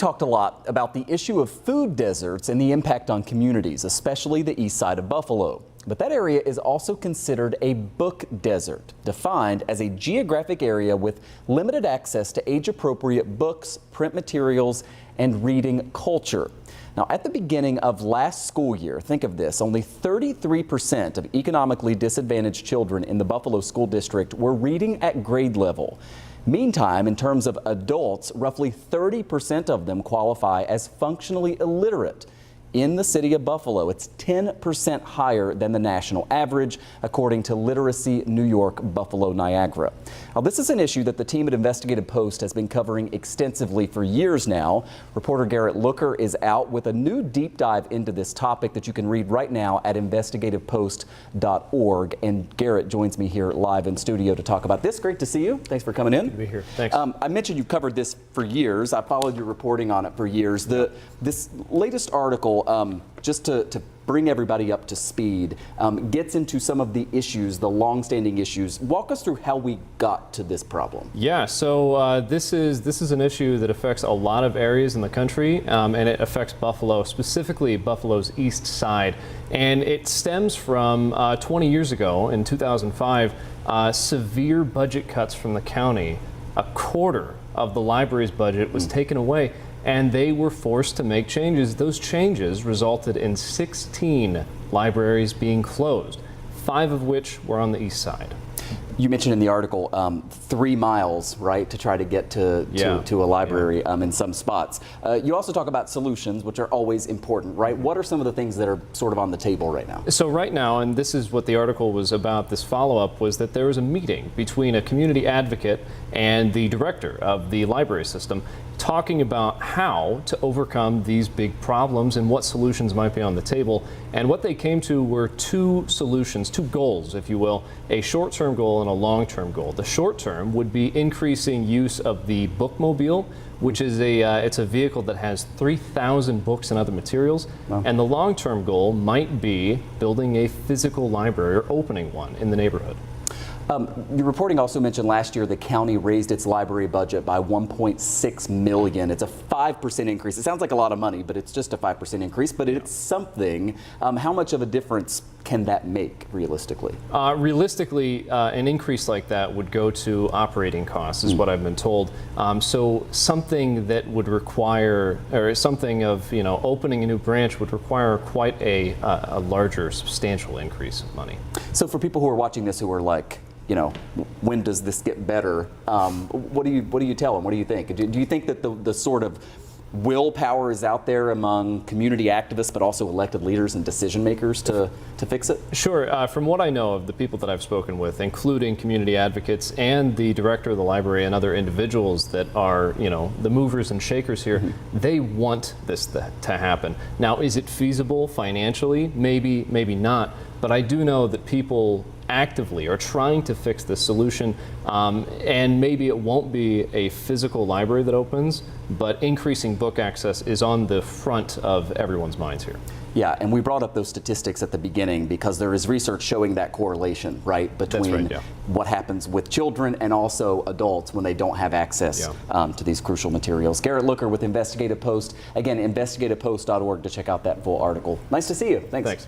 talked a lot about the issue of food deserts and the impact on communities, especially the east side of Buffalo. But that area is also considered a book desert, defined as a geographic area with limited access to age-appropriate books, print materials, and reading culture. Now, at the beginning of last school year, think of this, only 33% of economically disadvantaged children in the Buffalo School District were reading at grade level. Meantime, in terms of adults, roughly 30% of them qualify as functionally illiterate. In the city of Buffalo, it's 10% higher than the national average, according to Literacy New York Buffalo Niagara. Now, this is an issue that the team at Investigative Post has been covering extensively for years now. Reporter Garrett Looker is out with a new deep dive into this topic that you can read right now at investigativepost.org. And Garrett joins me here live in studio to talk about this. Great to see you. Thanks for coming in. Good to be here. Thanks. I mentioned you've covered this for years. I followed your reporting on it for years. This latest article, just to bring everybody up to speed, gets into some of the issues, the long-standing issues. Walk us through how we got to this problem. Yeah, so this is an issue that affects a lot of areas in the country, and it affects Buffalo, specifically Buffalo's east side. And it stems from 20 years ago, in 2005, severe budget cuts from the county. A quarter of the library's budget was taken away, and they were forced to make changes. Those changes resulted in 16 libraries being closed, 5 of which were on the east side. You mentioned in the article 3 miles, right, to try to get to a library in some spots. You also talk about solutions, which are always important, right? What are some of the things that are sort of on the table right now? So right now, and this is what the article was about, this follow-up, was that there was a meeting between a community advocate and the director of the library system talking about how to overcome these big problems and what solutions might be on the table. And what they came to were 2 solutions, 2 goals, if you will, a short-term goal and a long-term goal. The short-term would be increasing use of the bookmobile, which is it's a vehicle that has 3,000 books and other materials. Wow. And the long-term goal might be building a physical library or opening one in the neighborhood. Your reporting also mentioned last year the county raised its library budget by $1.6 million. It's a 5% increase. It sounds like a lot of money, but it's just a 5% increase, but it's something. How much of a difference can that make realistically? Realistically, an increase like that would go to operating costs, is what I've been told. So something that would require, or something of, opening a new branch would require quite a larger, substantial increase of money. So for people who are watching this who are like, when does this get better? What do you tell them? What do you think? Do you think that the sort of willpower is out there among community activists, but also elected leaders and decision makers to fix it? Sure. From what I know of the people that I've spoken with, including community advocates and the director of the library and other individuals that are, the movers and shakers here, they want this to happen. Now, is it feasible financially? Maybe, maybe not. But I do know that people actively are trying to fix this solution, and maybe it won't be a physical library that opens, but increasing book access is on the front of everyone's minds here. Yeah, and we brought up those statistics at the beginning because there is research showing that correlation, right, between what happens with children and also adults when they don't have access to these crucial materials. Garrett Looker with Investigative Post. Again, investigativepost.org to check out that full article. Nice to see you. Thanks.